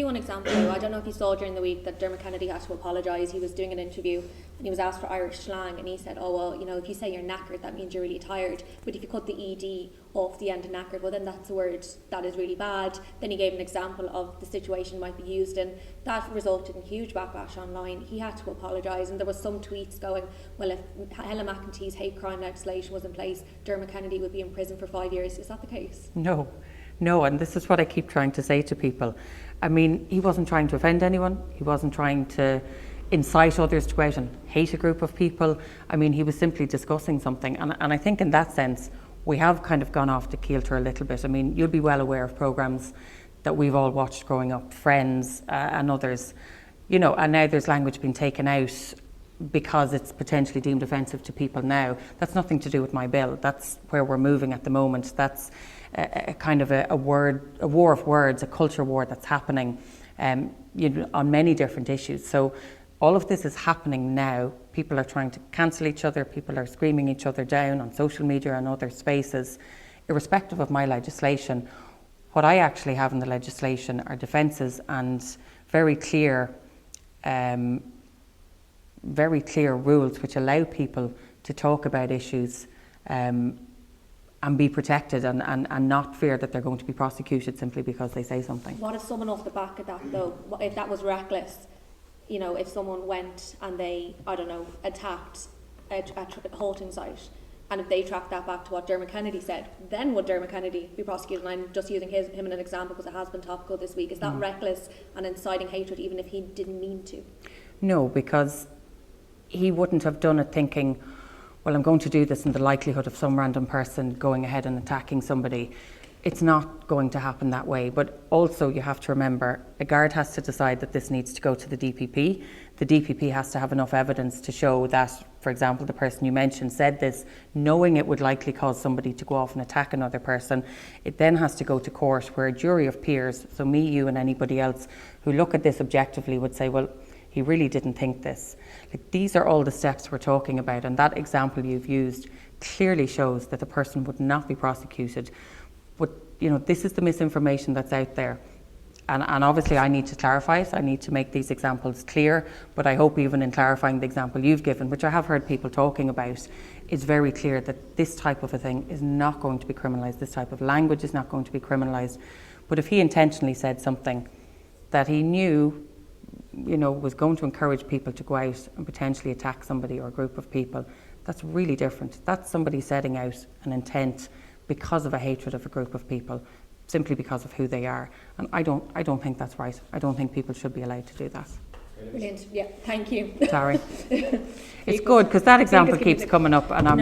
One example, I don't know if you saw during the week that Dermot Kennedy had to apologise. He was doing an interview and he was asked for Irish slang, and he said, oh well, you know, if you say you're knackered, that means you're really tired, but if you cut the ed off the end of knackered, well then that's a word that is really bad. Then he gave an example of the situation might be used in. That resulted in huge backlash online. He had to apologise, and there was some tweets going, well, if Helen McEntee's hate crime legislation was in place, Dermot Kennedy would be in prison for 5 years. Is that the case? No, and this is what I keep trying to say to people. I mean, he wasn't trying to offend anyone. He wasn't trying to incite others to go out and hate a group of people. I mean, he was simply discussing something. And I think in that sense, we have kind of gone off the kilter a little bit. I mean, you'll be well aware of programmes that we've all watched growing up, Friends and others, you know, and now there's language being taken out because it's potentially deemed offensive to people now. That's nothing to do with my bill. That's where we're moving at the moment. That's a kind of a war of words, a culture war that's happening you know, on many different issues. So all of this is happening now. People are trying to cancel each other. People are screaming each other down on social media and other spaces. Irrespective of my legislation, what I actually have in the legislation are defences and very clear rules which allow people to talk about issues and be protected and not fear that they're going to be prosecuted simply because they say something. What if someone off the back of that though, if that was reckless, you know, if someone went and they, I don't know, attacked a halting site, and if they tracked that back to what Dermot Kennedy said, then would Dermot Kennedy be prosecuted? And I'm just using him as an example because it has been topical this week. Is that reckless and inciting hatred even if he didn't mean to? No, because he wouldn't have done it thinking, well, I'm going to do this in the likelihood of some random person going ahead and attacking somebody. It's not going to happen that way. But also you have to remember, a guard has to decide that this needs to go to the DPP. The DPP has to have enough evidence to show that, for example, the person you mentioned said this, knowing it would likely cause somebody to go off and attack another person. It then has to go to court where a jury of peers, so me, you and anybody else who look at this objectively would say, well, he really didn't think this. Like, these are all the steps we're talking about, and that example you've used clearly shows that the person would not be prosecuted. But you know, this is the misinformation that's out there, and obviously I need to clarify it. I need to make these examples clear, but I hope even in clarifying the example you've given, which I have heard people talking about, it's very clear that this type of a thing is not going to be criminalised. This type of language is not going to be criminalised. But if he intentionally said something that he knew, you know, was going to encourage people to go out and potentially attack somebody or a group of people, that's really different. That's somebody setting out an intent because of a hatred of a group of people, simply because of who they are. And I don't think that's right. I don't think people should be allowed to do that. Brilliant. Yeah, thank you. Sorry. It's good because that example keeps coming up, and I'm